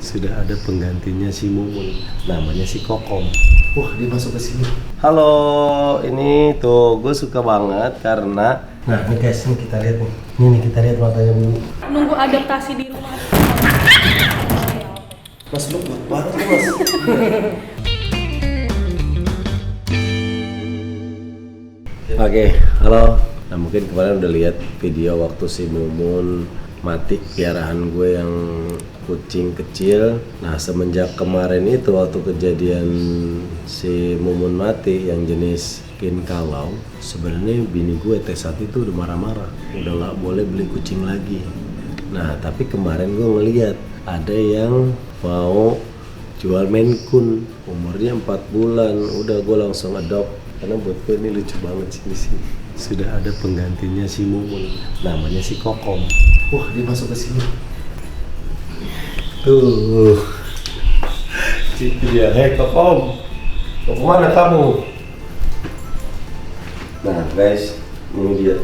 sudah ada penggantinya si Mumun, namanya si Kokom. Wah, dia masuk ke sini. Halo, ini tuh gue suka banget karena nih guys, ini kita lihat nih. Ini kita lihat matanya Mumun. Nunggu adaptasi di rumah. Mas, lu kuat banget ya, Mas. Oke, halo. Nah, mungkin kemarin udah lihat video waktu si Mumun mati, piaraan gue yang kucing kecil. Nah, semenjak kemarin itu waktu kejadian si Mumun mati yang jenis skin kalau, sebenarnya bini gue saat itu udah marah-marah, udah nggak boleh beli kucing lagi. Nah, tapi kemarin gue ngeliat ada yang mau jual Maine Coon, umurnya 4 bulan. Udah gue langsung adopt karena buat gue ini lucu banget sih. Sudah ada penggantinya si Mumun, namanya si Kokom. Wah, dia masuk ke sini. Tuh, itu dia. Hei Kokom, mau kemana kamu? Nah guys, ini dia.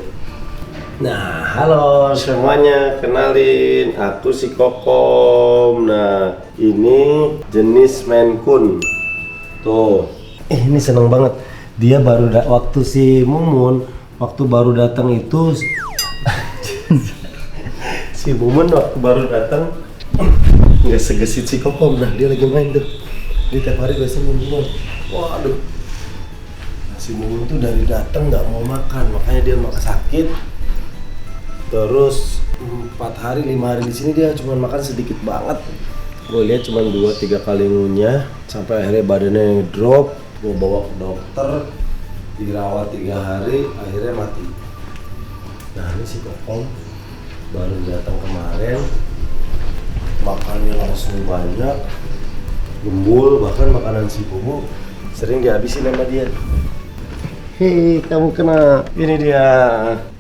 Nah, halo semuanya, kenalin, aku si Kokom. Nah, ini jenis Maine Coon. Tuh, ini seneng banget. Dia baru waktu si Mumun, waktu baru datang itu si Mumun waktu baru datang nggak segesit si Kokom. Nah, dia lagi main tuh. Dia tiap hari biasanya Mumun. Waduh. Nah, si Mumun tuh dari datang nggak mau makan, makanya dia makan sakit. Terus 4 hari 5 hari di sini dia cuma makan sedikit banget. Gue lihat cuma 2-3 kali ngunyah sampai akhirnya badannya drop. Gue bawa ke dokter, dirawat 3 hari, akhirnya mati. Nah, ini si Kokom baru datang kemarin, makannya langsung banyak, gembul, bahkan makanan si Bubu sering dihabisin sama dia. Hei, kamu kena. Ini dia.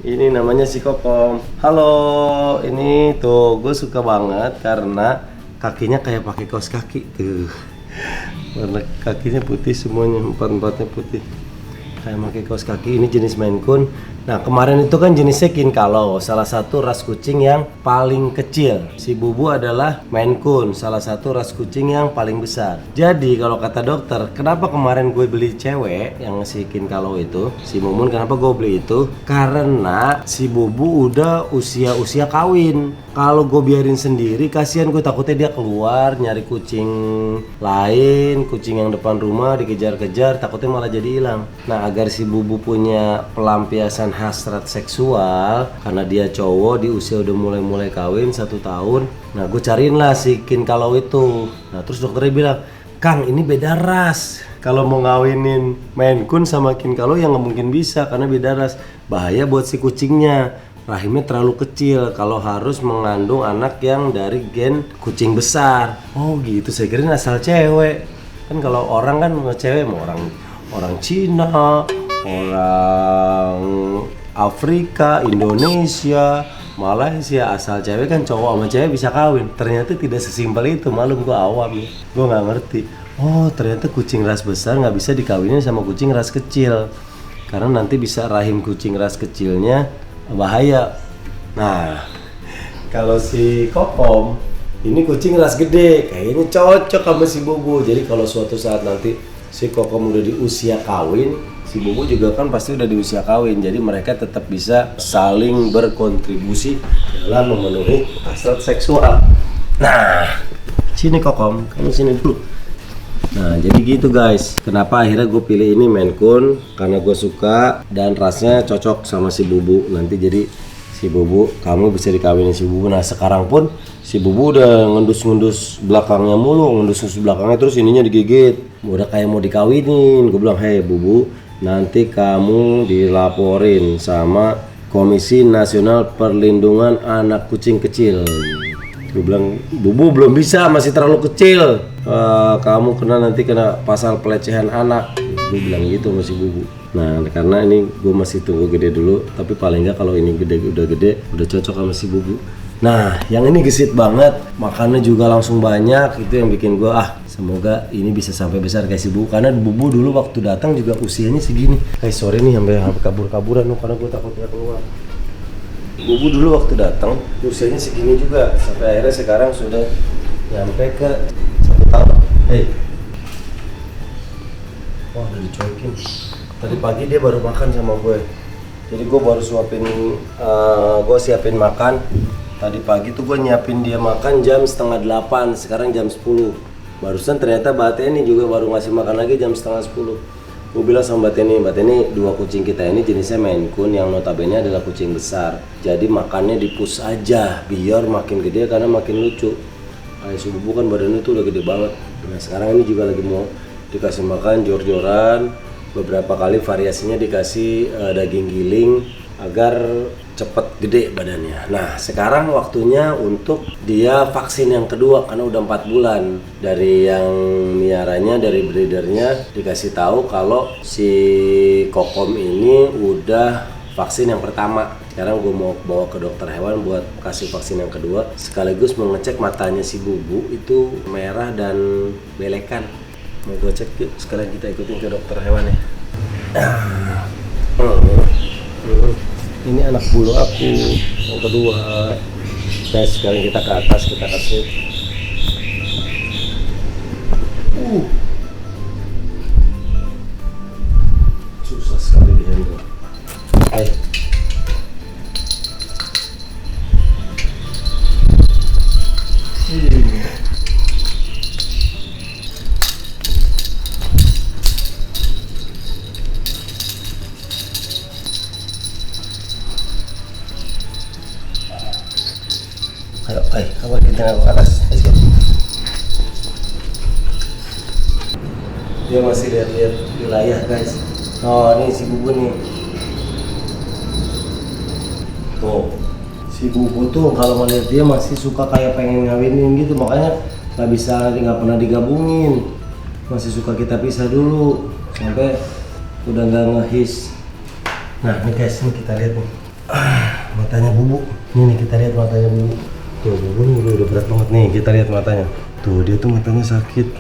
Ini namanya si Kokom. Halo, ini tuh gue suka banget karena kakinya kayak pakai kaos kaki tuh. Warna kakinya putih semuanya, 4-4-nya putih. Kayak pakai kaos kaki. Ini jenis Maine Coon. Nah, kemarin itu kan jenisnya Skin Kalau, salah satu ras kucing yang paling kecil. Si Bubu adalah Maine Coon, salah satu ras kucing yang paling besar. Jadi kalau kata dokter, kenapa kemarin gue beli cewek yang si Skin Kalau itu, si Mumun, kenapa gue beli itu? Karena si Bubu udah usia kawin. Kalau gue biarin sendiri, kasihan gue, takutnya dia keluar nyari kucing lain, kucing yang depan rumah dikejar-kejar, takutnya malah jadi hilang. Nah, agar si Bubu punya pelampiasan hasrat seksual karena dia cowok di usia udah mulai kawin 1 tahun. Nah, gue cariin lah si Skin Kalau itu. Nah, terus dokternya bilang, Kang, ini beda ras. Kalau mau ngawinin Maine Coon sama Skin Kalau yang nggak mungkin bisa karena beda ras. Bahaya buat si kucingnya. Rahimnya terlalu kecil kalau harus mengandung anak yang dari gen kucing besar. Oh gitu, saya kira asal cewek. Kan kalau orang kan cewek mau orang Cina, orang Afrika, Indonesia, Malaysia, asal cewek kan cowok sama cewek bisa kawin. Ternyata tidak sesimpel itu, malum gua awam nih. Gua nggak ngerti. Oh, ternyata kucing ras besar nggak bisa dikawinin sama kucing ras kecil. Karena nanti bisa rahim kucing ras kecilnya bahaya. Nah, kalau si Kokom ini kucing ras gede, kayaknya cocok sama si Bubu. Jadi kalau suatu saat nanti si Kokom udah di usia kawin, si Bubu juga kan pasti udah di usia kawin. Jadi mereka tetap bisa saling berkontribusi dalam memenuhi hasrat seksual. Nah, sini Kokom, kamu sini dulu. Nah, jadi gitu guys. Kenapa akhirnya gue pilih ini Maine Coon? Karena gue suka dan rasnya cocok sama si Bubu. Nanti jadi si Bubu, kamu bisa dikawinin si Bubu. Nah, sekarang pun si Bubu udah ngendus belakangnya mulu, ngendus belakangnya terus ininya digigit. Udah kayak mau dikawinin. Gue bilang, "Hei Bubu, nanti kamu dilaporin sama Komisi Nasional Perlindungan Anak Kucing Kecil." Gue bilang, "Bubu belum bisa, masih terlalu kecil. Kamu nanti kena pasal pelecehan anak." Gue bilang gitu sama si Bubu. Nah, karena ini gue masih tunggu gede dulu, tapi paling nggak kalau ini udah gede, udah cocok sama si Bubu. Nah, yang ini gesit banget, makannya juga langsung banyak. Itu yang bikin gue, semoga ini bisa sampai besar kayak si Bubu. Karena Bubu dulu waktu datang juga usianya segini. Sore nih sampai kabur-kaburan karena gue takut dia keluar. Bubu dulu waktu datang usianya segini juga, sampai akhirnya sekarang sudah nyampe ke 1 tahun. Wah, udah dicuekin. Tadi pagi dia baru makan sama gue. Jadi gue baru gue siapin makan. Tadi pagi tuh gue nyiapin dia makan jam 7:30, sekarang jam 10. Barusan ternyata Mbak Teni juga baru ngasih makan lagi jam 9:30. Gue bilang sama Mbak Teni, 2 kucing kita ini jenisnya Maine Coon yang notabene adalah kucing besar. Jadi makannya dipus aja, biar makin gede karena makin lucu. Kayak si Bubu kan badannya tuh udah gede banget. Nah sekarang ini juga lagi mau dikasih makan jor-joran. Beberapa kali variasinya dikasih daging giling agar cepet gede badannya. Nah sekarang waktunya untuk dia vaksin yang kedua karena udah 4 bulan. Dari yang miaranya, dari breedernya dikasih tahu kalau si Kokom ini udah vaksin yang pertama. Sekarang gue mau bawa ke dokter hewan buat kasih vaksin yang kedua, sekaligus mau ngecek matanya si Bubu itu merah dan belekan. Mau gue cek yuk, sekarang kita ikutin ke dokter hewan ya. Ini anak bulu aku yang kedua. Guys, sekarang kita ke atas, kita kasih. Susah sekali di handle. Ayo, kita ke atas. Let's go. Dia masih lihat-lihat wilayah, guys. Oh, ini si Bubu nih. Tuh, si Bubu tuh kalau melihat dia masih suka kayak pengen ngawinin gitu, makanya nggak pernah digabungin. Masih suka kita pisah dulu sampai udah nggak ngehis. Nah, nih guys, ini kita lihat nih. Matanya Bubu. Ini kita lihat matanya Bubu. Tuh, Bubu nih udah berat banget nih, kita lihat matanya. Tuh, dia tuh matanya sakit.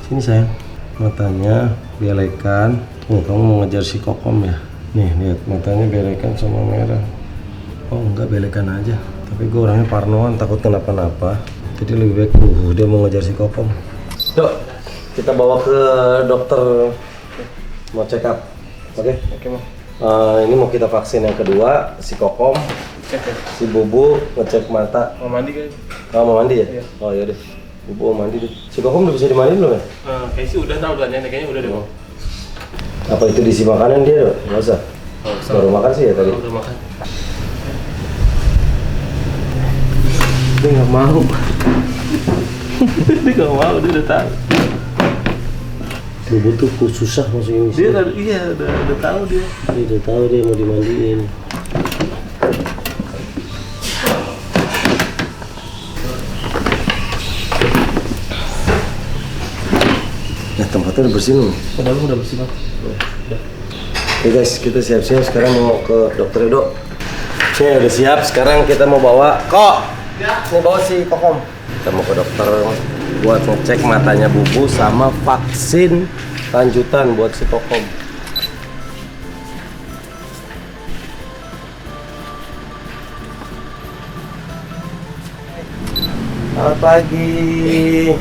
Sini sayang, matanya belekan. Tuh, kamu mau ngejar si Kokom ya? Nih, lihat matanya belekan sama merah. Oh, enggak, belekan aja. Tapi gue orangnya parnoan, takut kenapa-napa. Jadi lebih baik, dia mau ngejar si Kokom. Yuk, kita bawa ke dokter mau check up. Oke? Oke, Mau. Ini mau kita vaksin yang kedua, si Kokom. Si Bubu ngecek mata. Mau mandi kan? Oh, mau mandi ya? Iya. Oh yaudah, Bubu mau mandi deh. Si Kokom udah bisa dimandiin belum ya? Kayaknya sih udah tahu belanja, kayaknya udah deh. Oh. Apa itu diisi makanan dia? Nggak usah. Baru makan sih ya tadi? Udah makan. Dia nggak mau. Dia nggak mau, dia udah tahu. Bubu tuh susah masuk ini. Dia udah tahu dia. Dia udah tahu dia mau dimandiin. Ya tempatnya udah bersih nih. Padahal udah bersih banget. Oke guys, kita siap-siap sekarang mau ke dokter Edo. Saya udah siap, sekarang kita mau bawa Kok. Ini bawa si Kokom. Kita mau ke dokter buat ngecek matanya Bubu sama vaksin lanjutan buat si Kokom. Selamat pagi.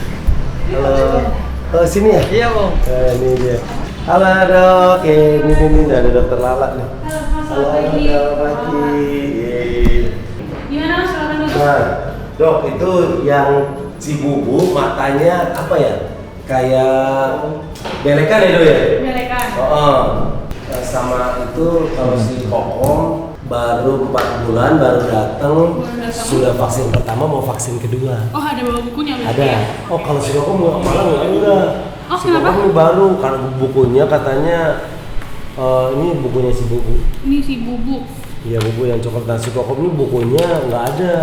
Halo. Sini ya? Iya, Bang. Ini dia. Halo, Dok. Ini ada dokter Lala nih. Halo, selamat pagi. Gimana silakan dok? Nah, Dok, itu yang si Bubu matanya apa ya? Kayak belekan ya, Dok ya? Belekan. Sama itu kalau si Kokom baru 4 bulan baru datang, sudah vaksin pertama mau vaksin kedua. Oh, ada bawa bukunya berarti? Ada. Ya? Oh, kalau si Kokom malah nggak ada. Oh, Si kenapa? Kokom ini baru karena bukunya katanya ini bukunya si Bubu. Ini si Bubu. Iya, Bubu yang coklat. Nah, si Kokom ini bukunya nggak ada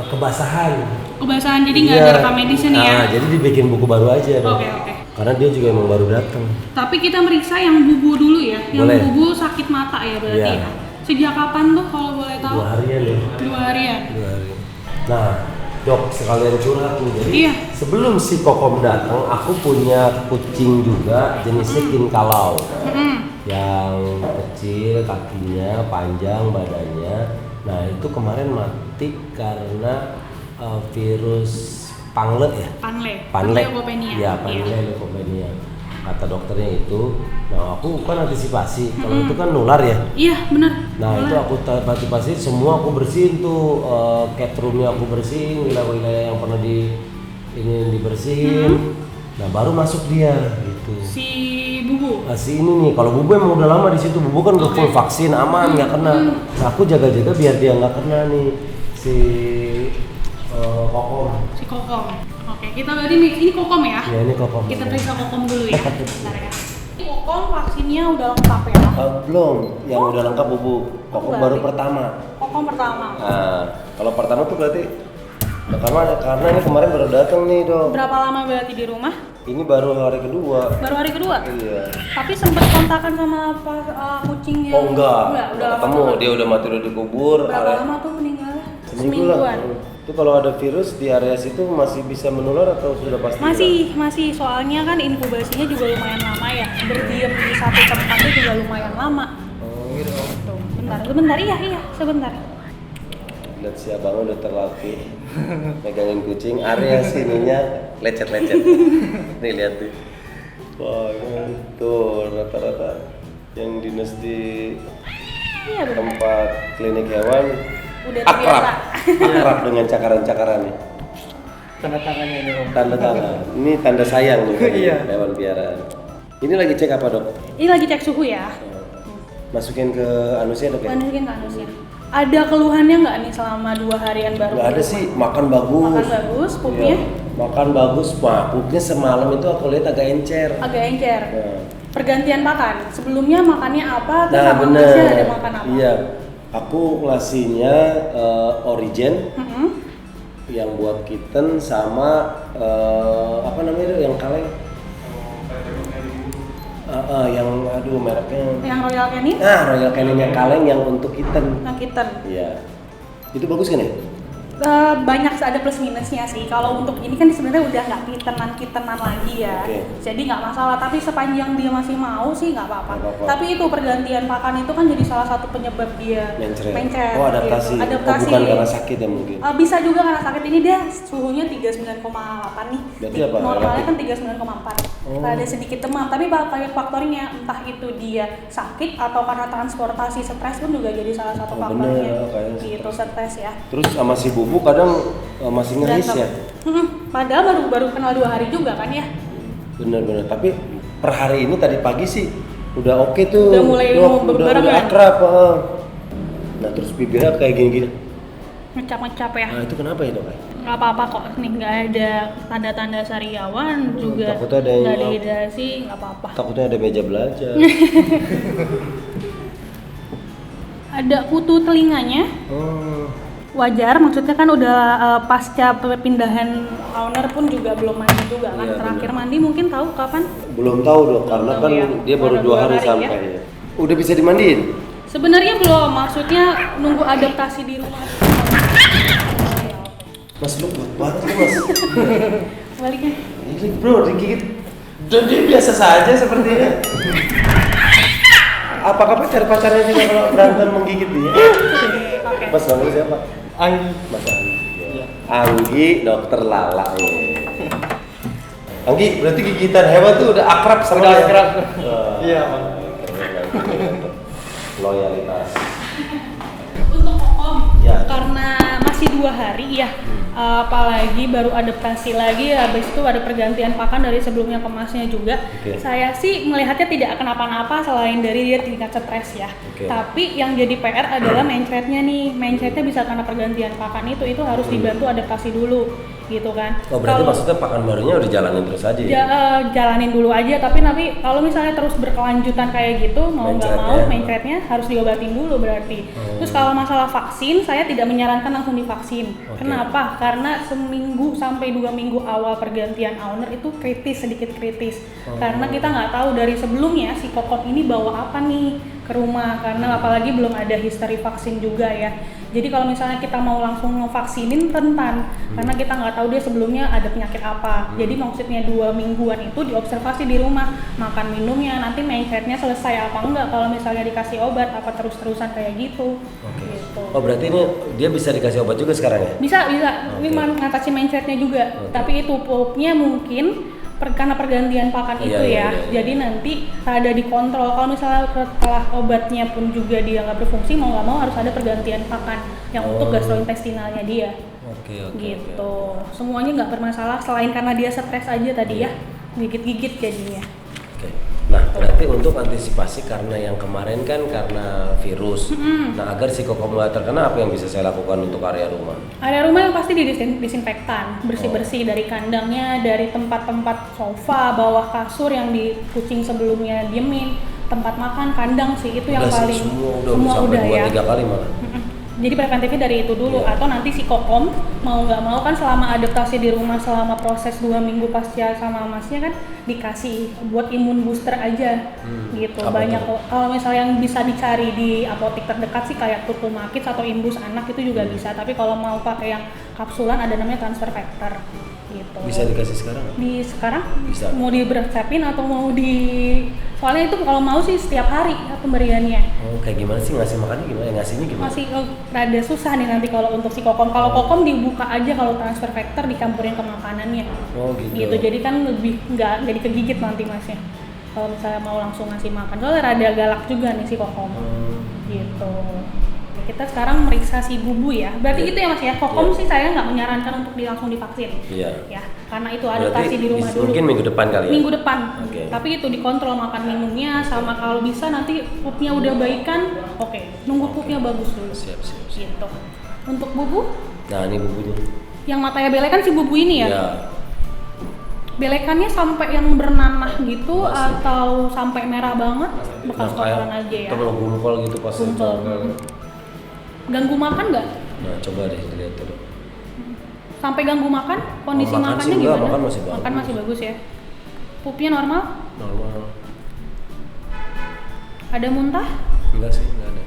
kebasahan. Kebasahan jadi nggak ada rekam medisnya nih ya? Nah, jadi dibikin buku baru aja. Dok. Oke. Karena dia juga emang baru datang. Tapi kita meriksa yang Bubu dulu ya. Yang Boleh. Bubu sakit mata ya berarti Iya. ya? Sejak kapan tuh kalau boleh tahu? 2 harian ya. 2 harian. 2 hari. Nah, Dok, sekalian curhat nih. Jadi Iya. sebelum si Kokom datang, aku punya kucing juga jenisnya Kinkalau. Yang kecil, kakinya panjang, badannya. Nah, itu kemarin mati karena virus Pangle ya? Panle leukopenia. Ya, panle leukopenia. Kata dokternya itu, nah aku kan antisipasi, kalau itu kan nular ya. Iya benar. Nah itu aku antisipasi, semua aku bersihin tuh, cat roomnya aku bersihin, wilayah-wilayah yang pernah ini dibersihin. Nah baru masuk dia gitu. Si Bubu. Nah, si ini nih, kalau Bubu emang udah lama di situ, Bubu kan udah full vaksin, aman nggak kena. Nah, aku jaga-jaga biar dia nggak kena nih si Kokom. Si Kokom. Oke, kita berarti ini Kokom ya? Ya ini Kokom. Kita periksa Kokom dulu ya. Bentar ya. Ini Kokom vaksinnya udah lengkap ya? Belum, yang udah lengkap Bubu. Kokom baru pertama. Kokom pertama. Nah, kalau pertama tuh berarti karena ini kemarin baru datang nih dok. Berapa lama berarti di rumah? Ini baru hari kedua. Baru hari kedua? Iya. Tapi sempat kontakan sama kucingnya? Oh enggak, udah lama ketemu banget. dia udah mati udah dikubur. Berapa lama tuh meninggalnya? Seminggu lah. Itu kalau ada virus di area situ masih bisa menular atau sudah pasti? Masih. Soalnya kan inkubasinya juga lumayan lama ya. Berdiam di satu tempatnya juga lumayan lama. Oh gitu. Tuh, sebentar. Iya, sebentar. Lihat si abang udah terlatih megangin kucing, area sininya lecet-lecet. Nih lihat tuh. Wah, tuh rata-rata yang dinas di Iya benar. tempat klinik hewan Udah akrab terbiasa. dengan cakaran-cakarannya. Tanda tangannya ini om. Tanda tangan. Ini tanda sayang nih Iya. hewan piaraan. Ini lagi cek apa dok? Ini lagi cek suhu ya. Masukin ke anusnya dok ya? Masukin ke anusnya. Ada keluhannya nggak nih selama 2 harian baru? Nggak ada di sih, rumah? makan bagus. Makan bagus, pupnya? Iya, makan bagus, pupnya semalam itu aku lihat agak encer. Agak encer. Nah. Pergantian makan. Sebelumnya makannya apa? Terus Nah sama bener, masnya ada makan apa? iya. Aku ngasihnya Origen Mm-mm. yang buat kitten sama apa namanya itu yang kaleng? Yang aduh mereknya. Yang Royal Canin? Nah Royal Canin yang kaleng yang untuk kitten. Yang kitten. Iya. Itu bagus kan ya? Banyak ada plus minusnya sih. Kalau untuk ini kan sebenarnya udah nggak kitenan lagi ya. Oke. Jadi nggak masalah. Tapi sepanjang dia masih mau sih nggak apa-apa. Nggak apa-apa. Tapi itu pergantian pakan itu kan jadi salah satu penyebab dia mencret. Oh adaptasi. Gitu. Adaptasi. Oh, bukan karena sakit ya mungkin. Bisa juga karena sakit. Ini dia suhunya 39,8 nih. Berarti apa? Normalnya kan 39,4. Oh. Ada sedikit demam. Tapi banyak faktornya. Entah itu dia sakit atau karena transportasi stres pun juga jadi salah satu Oh, faktornya. bener, kayaknya Gitu stres ya. Terus sama si Bubu kadang masih ngeris ya. Padahal baru kenal 2 hari juga kan ya. Bener-bener. Tapi per hari ini tadi pagi sih udah oke tuh. Udah mulai Dok, bareng udah kan? akrab. Nah terus bibirnya kayak gini-gini. Ngecap-ngecap ya. Nah itu kenapa ya dok? Nggak apa-apa kok. Nih nggak ada tanda-tanda sariawan juga. takutnya ada yang- Nggak dehidrasi, nggak apa-apa. Takutnya ada meja belajar. Ada kutu telinganya. Oh. Wajar, maksudnya kan udah pasca perpindahan owner pun juga belum mandi juga kan. Iya, Terakhir benar. mandi mungkin tahu kapan? Belum tahu dok, karena tahu kan ya. dia baru Baru 2 hari 2 hari sampai ya. Udah bisa dimandiin? Sebenarnya belum, maksudnya nunggu adaptasi di rumah. Mas lu kuat banget tuh mas. Baliknya. Ini bro digigit. Dan dia biasa saja sepertinya. Apakah pacar-pacarnya juga kalau berantem menggigit dia? Oke. Mas namanya siapa? Anggi. Mas Anggi. Anggi, dokter Lala. Ya. Anggi, berarti gigitan hewan tuh udah akrab sama Udah dia? akrab. Wah, Iya, Bang. keren. Loyalitas. Untuk Kokom, Ya. karena masih 2 hari ya, apalagi baru adaptasi lagi, habis itu ada pergantian pakan dari sebelumnya ke masnya juga. Oke. Saya sih melihatnya tidak kenapa-napa selain dari dia tingkat stres ya. Oke. Tapi yang jadi PR adalah mencretnya nih, mencretnya bisa karena pergantian pakan itu harus dibantu adaptasi dulu, gitu kan. Oh berarti Kalau- maksudnya pakan barunya udah jalanin terus aja ya? jalanin dulu aja, tapi kalau misalnya terus berkelanjutan kayak gitu mau nggak mau Mencretnya. mencretnya harus diobatin dulu berarti. Terus kalau masalah vaksin, saya tidak menyarankan langsung divaksin. Oke. Kenapa? Karena seminggu sampai 2 minggu awal pergantian owner itu sedikit kritis. Karena kita nggak tahu dari sebelumnya si Kokom ini bawa apa nih ke rumah, karena apalagi belum ada history vaksin juga ya. Jadi kalau misalnya kita mau langsung ngevaksinin rentan, karena kita nggak tahu dia sebelumnya ada penyakit apa. Jadi maksudnya 2 mingguan itu diobservasi di rumah, makan minumnya, nanti mencretnya selesai apa enggak. Kalau misalnya dikasih obat apa terus-terusan kayak gitu. Oke. Gitu. gitu. Oh berarti ini dia bisa dikasih obat juga sekarang ya? Bisa. Ini Oke. mengatasi mindsetnya juga. Oke. Tapi itu pupnya mungkin karena pergantian pakan Iya, itu iya, ya. iya. Jadi nanti ada dikontrol. Kalau misalnya setelah obatnya pun juga dia nggak berfungsi, mau nggak mau harus ada pergantian pakan yang untuk gastrointestinalnya dia. Oke. Gitu. Semuanya nggak bermasalah selain karena dia stres aja tadi ya. Gigit-gigit jadinya. Oke. Nah, berarti untuk antisipasi karena yang kemarin kan karena virus. Nah, agar si kokom nggak terkena, apa yang bisa saya lakukan untuk area rumah? Area rumah yang pasti disinfektan, bersih-bersih dari kandangnya, dari tempat-tempat sofa, bawah kasur yang di kucing sebelumnya diemin, tempat makan, kandang sih itu yang Udah sih, paling semua sampai udah 2-3 kali malah. Jadi preventifnya dari itu dulu, Iya. atau nanti si kokom mau nggak mau kan selama adaptasi di rumah selama proses 2 minggu pasca sama masnya kan dikasih buat imun booster aja gitu. Apa Banyak itu? kok. Kalau misalnya yang bisa dicari di apotek terdekat sih kayak Turkumakis atau Imbus anak itu juga bisa. Tapi kalau mau pakai yang kapsulan ada namanya transfer factor gitu. Bisa dikasih sekarang nggak? Di sekarang Bisa. mau diresepin atau mau di soalnya itu kalau mau sih setiap hari pemberiannya. Oh, kayak gimana sih ngasih makannya gimana? Ngasihnya gimana? Masih rada susah nih nanti kalau untuk si kokom. Kalau kokom dibuka aja, kalau transfer factor dicampurin ke makanannya. Oh, gitu. Jadi kan lebih nggak jadi kegigit nanti masnya. Kalau misalnya mau langsung ngasih makan, soalnya rada galak juga nih si kokom. Gitu. Kita sekarang meriksa si bubu ya. Berarti Iya. gitu ya mas ya. Kokom Iya. sih saya nggak menyarankan untuk langsung divaksin. Iya. Ya, karena itu adaptasi di rumah dulu. Mungkin minggu depan kali ya? Minggu depan. Oke. Tapi itu dikontrol makan minumnya, sama kalau bisa nanti pupnya udah baikan, oke. Nunggu pupnya bagus dulu. Siap. Gitu. Untuk bubu, Nah, ini bubunya. yang matanya belekan si bubu ini ya. Iya. Belekannya sampai yang bernanah gitu Masih. atau sampai merah banget, bekas Nah, kotoran aja ya. Kalau gumpal gitu pas Gumpal. itu. Ganggu makan nggak? Nah, coba deh lihat dulu. Sampai ganggu makan? Kondisi Oh, makan makannya sih enggak, gimana? makan masih bagus. Makan masih bagus ya. Pupnya normal? Normal. Ada muntah? Enggak sih, enggak ada.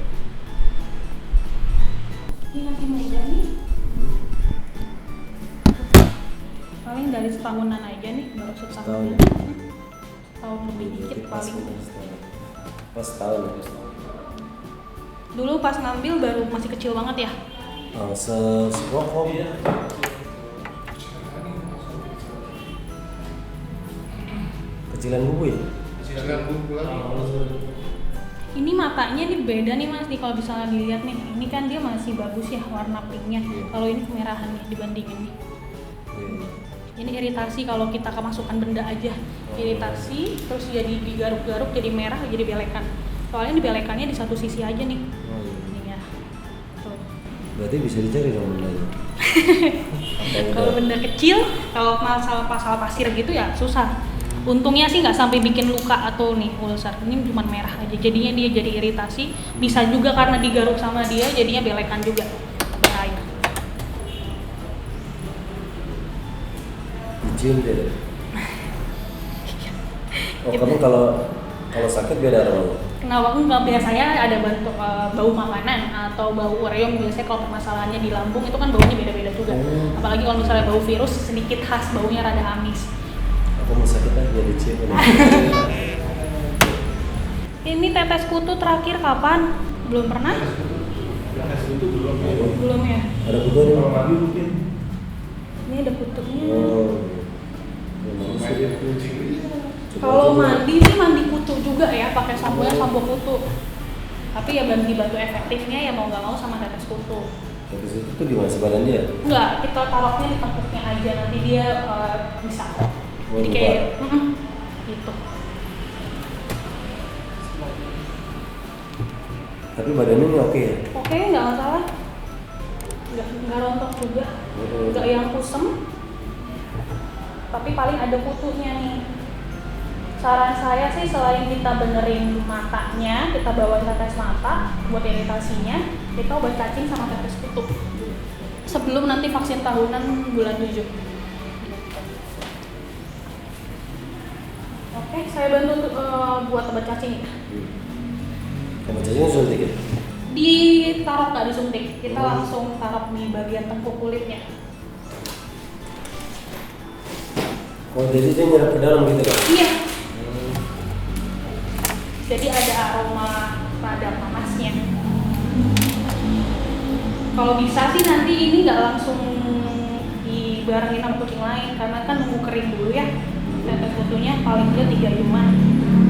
Ini masih muda nih. Paling dari setahunan aja nih, baru setahun. Setahun. Tahun lebih dikit paling. Pas tahun ya. Dulu pas ngambil baru masih kecil banget ya. Sekokom. Kecilan bubu ya? Ini matanya nih beda nih mas, nih kalau misalnya dilihat nih, ini kan dia masih bagus ya warna pinknya. Kalau ini kemerahan nih dibandingin nih. Ini iritasi kalau kita kemasukan benda aja, iritasi terus jadi digaruk-garuk jadi merah jadi belekan. Soalnya di belekannya di satu sisi aja nih. Oh, iya. Ini ya. Tuh. Berarti bisa dicari dong bendanya. Kalau benda kecil, kalau masalah pasir gitu ya susah. Untungnya sih nggak sampai bikin luka atau nih ulcer. Ini cuma merah aja. Jadinya dia jadi iritasi. Bisa juga karena digaruk sama dia, jadinya belekan juga. Bahaya. Dicium deh. Oh, kamu kalau sakit beda aroma. Kenapa enggak? Biasanya ada bau makanan atau bau ureum. Biasanya kalau permasalahannya di lambung itu kan baunya beda-beda juga. Apalagi kalau misalnya bau virus sedikit khas, baunya rada amis. Aku mau sakit aja dicium. Ini tetes kutu terakhir kapan? Belum pernah? Belum ya? Ada kutu nih mama. Ini ada kutunya. Oh. Kalau mandi sih mandi kutu juga ya, pakai samponya sampo kutu. Tapi ya bantu efektifnya ya mau nggak mau sama tetes kutu. Tetes itu tuh gimana sebaran dia? Enggak, kita taruhnya di tengkuknya aja, nanti dia bisa. Oh, Jadi kayak gitu. Tapi badannya ini oke ya? Oke, nggak masalah. Nggak rontok juga, nggak yang kusem. Tapi paling ada kutunya nih. Saran saya sih selain kita benerin matanya, kita bawain tetes mata buat iritasinya, kita obat cacing sama tetes kutu. Sebelum nanti vaksin tahunan bulan 7. Oke, saya bantu buat obat cacing. Kamu cacingnya suntik ya? Ditaruh nggak disuntik, kita langsung taruh di bagian tengkuk kulitnya. Oh, jadi dia nyerap ke dalam gitu kan? Iya. Jadi ada aroma rada panasnya. Kalau bisa sih nanti ini nggak langsung dibarengin sama kucing lain karena kan nunggu kering dulu ya. Tetes kutunya paling nggak 3 juman.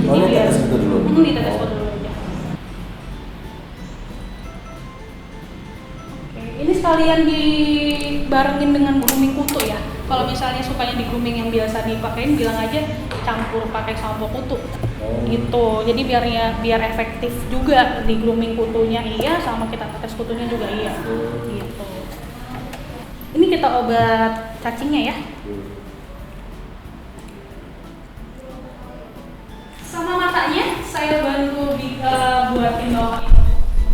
Oh, ini tetes kutu dulu? Ditetes kutu dulu aja. Oke, ini sekalian dibarengin dengan grooming kutu ya. Kalau misalnya sukanya di grooming yang biasa dipakein, bilang aja campur pakai sampo kutu. Gitu. Jadi biar efektif juga di grooming kutunya iya, sama kita tetes kutunya juga iya. Gitu. Ini kita obat cacingnya ya. Sama matanya saya bantu buatin bawah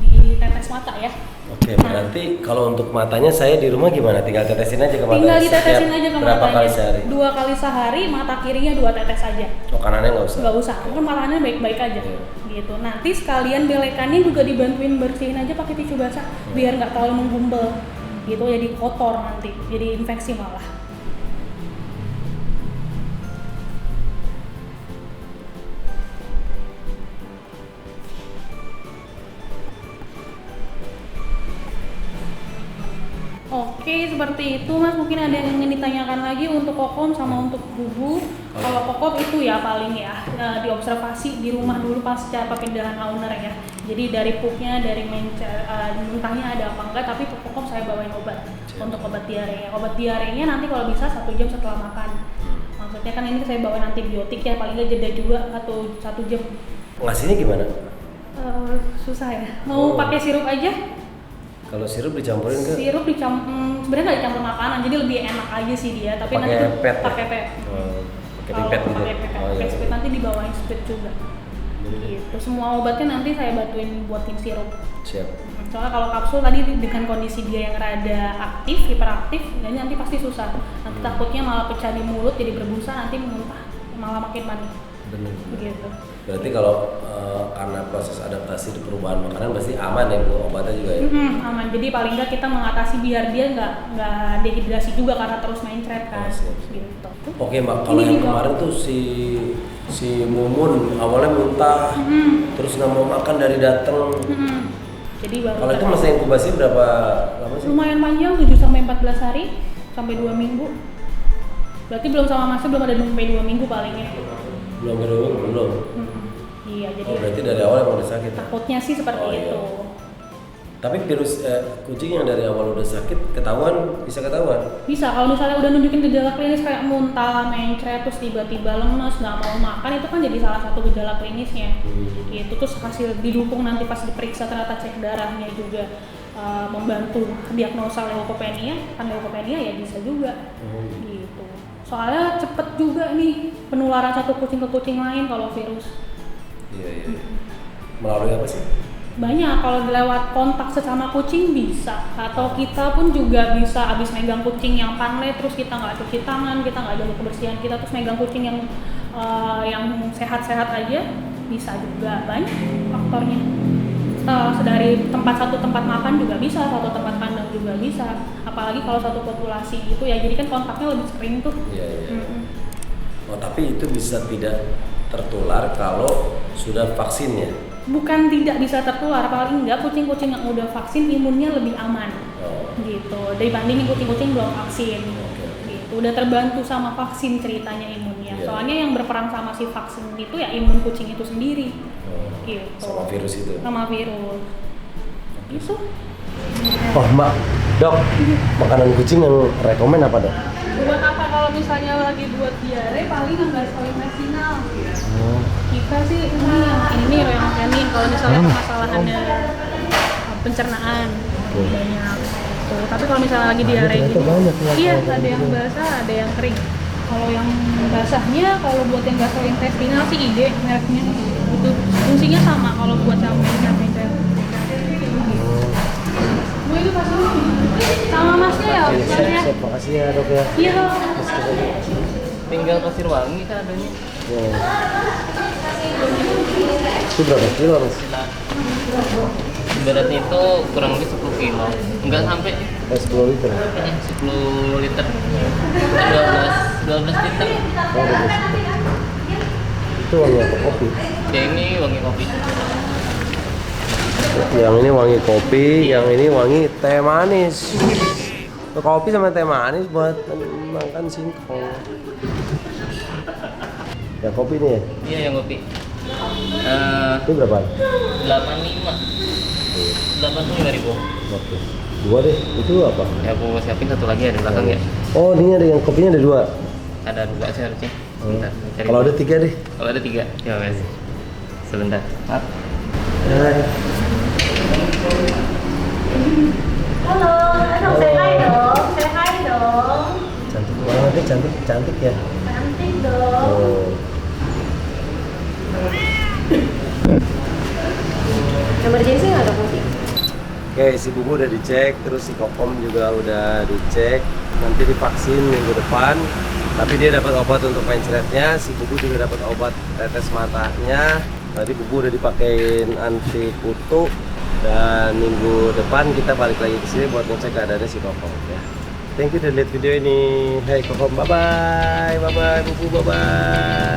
di tetes mata ya. Oke, berarti kalau untuk matanya saya di rumah gimana? Tinggal tetesin aja ke matanya? Tinggal ditetesin aja ke berapa matanya. kali sehari? 2 kali sehari, mata kirinya 2 tetes aja. Oh, kanannya nggak usah? Nggak usah, kan matanya baik-baik aja. Gitu. Nanti sekalian belekannya juga dibantuin bersihin aja pakai tisu basah biar nggak terlalu menggumpal. Gitu, jadi kotor nanti, jadi infeksi malah. Oke, seperti itu Mas. Mungkin ada yang ingin ditanyakan lagi untuk kokom sama untuk bubu. Kalau kokom itu ya paling ya diobservasi di rumah dulu pasca perpindahan owner ya. Jadi dari pupnya, dari muntahnya ada apa enggak, tapi untuk kokom saya bawain obat untuk obat diare. Obat diarenya nanti kalau bisa 1 jam setelah makan. Maksudnya kan ini saya bawain antibiotik ya, paling nggak jeda juga atau 1 jam. Ngasihnya gimana? Susah ya. Mau pakai sirup aja? Kalau sirup dicampurin ke? Sirup sebenarnya nggak dicampur makanan, jadi lebih enak aja sih dia. Tapi Pakai nanti pet ya? pakai pet. Pakai pipet gitu? Pakai pipet, pakai spit, nanti dibawain spit juga. Gitu. Semua obatnya nanti saya bantuin buatin sirup. Siap. Soalnya kalau kapsul tadi dengan kondisi dia yang rada aktif, hiperaktif, dan nanti pasti susah. Nanti takutnya malah pecah di mulut, jadi berbusa, nanti muntah, malah makin panik. Benar. Gitu. Berarti kalau karena proses adaptasi di perubahan makanan pasti aman ya Bu, obatnya juga ya? Aman, jadi paling nggak kita mengatasi biar dia nggak dehidrasi juga karena terus mencret kan. Gitu. Oke Mbak, kalau yang kemarin tuh si Mumun awalnya muntah, terus nggak mau makan dari dateng. Jadi baru Kalau itu masa inkubasi berapa lama sih? lumayan panjang, 7-14 hari sampai 2 minggu. Berarti belum sama masnya belum ada sampai 2 minggu palingnya. Belum belum. Iya, jadi berarti dari awal emang udah sakit. takutnya sih seperti itu. Tapi virus kucing yang dari awal udah sakit ketahuan, bisa ketahuan? Bisa, kalau misalnya udah nunjukin gejala klinis kayak muntah, mencret, terus tiba-tiba lemes, nggak mau makan, itu kan jadi salah satu gejala klinisnya. Gitu, terus hasil didukung nanti pas diperiksa ternyata cek darahnya juga membantu diagnosa leukopenia, kan leukopenia ya bisa juga. Gitu. Soalnya cepet juga nih penularan satu kucing ke kucing lain kalau virus. Iya. Melalui apa sih? Banyak, kalau lewat kontak sesama kucing bisa, atau kita pun juga bisa abis megang kucing yang panle terus kita nggak cuci tangan, kita nggak jaga kebersihan kita, terus megang kucing yang sehat-sehat aja bisa juga, banyak faktornya. Dari satu tempat makan juga bisa, satu tempat kandang juga bisa, apalagi kalau satu populasi gitu ya, jadi kan kontaknya lebih sering tuh. Iya. Oh, tapi itu bisa tidak tertular kalau sudah vaksin ya? Bukan tidak bisa tertular, paling enggak kucing-kucing yang udah vaksin imunnya lebih aman. Gitu, dibanding kucing-kucing belum vaksin. Gitu, udah terbantu sama vaksin ceritanya imunnya. Soalnya yang berperang sama si vaksin itu ya imun kucing itu sendiri. Gitu. Sama virus itu? Sama virus. Gitu. Oh Mbak, Dok, makanan kucing yang rekomen apa Dok? Buat apa kalau misalnya lagi buat diare paling nggak intestinal. Kita sih ini yang kalau misalnya permasalahannya pencernaan banyak. Tuh, tapi kalau misalnya lagi diare gitu, iya ada yang basah, ada yang kering. Kalau yang basahnya, kalau buat yang gastrointestinal sih IG mereknya itu fungsinya sama kalau buat yang mencret. Bu itu pasti sama masnya ya, Mas ya. Makasih ya Dok ya. Iya. Tinggal pasir wangi kan adanya. Itu berapa kilo Mas? Beratnya itu kurang lebih 10 kilo. Enggak sampai 10 liter? 10 liter. 12 liter. Oh, 12 liter. Itu wangi apa kopi? Ya ini wangi kopi. Yang ini wangi kopi, yang ini wangi teh manis. Kopi sama teh manis buat makan singkong. Ya kopi nih ya? Iya yang kopi. Ini berapa? 85.000. Oke. Dua deh. Itu apa? Ya aku siapin satu lagi ada di belakang ya. Oh, ini ada yang kopinya ada dua. Ada 2 sih harusnya. Sebentar. cari Kalau dulu. ada 3 deh. Kalau ada 3, ya wes. Sebentar. Maaf. Hai. Halo, say hi dong, say hi dong. Cantik banget deh, cantik ya. Cantik dong. Oh. Emergency nggak ada kopi? Oke, si Bubu udah dicek, terus si Kokom juga udah dicek. Nanti divaksin minggu depan. Tapi dia dapat obat untuk pencretnya, si Bubu juga dapat obat tetes matanya. Tadi Bubu udah dipakein anti kutu. Dan minggu depan kita balik lagi ke sini buat ngecek keadaannya si Kokom ya. Thank you udah lihat video ini. Hai Kokom, bye bye, Bubu, bye bye.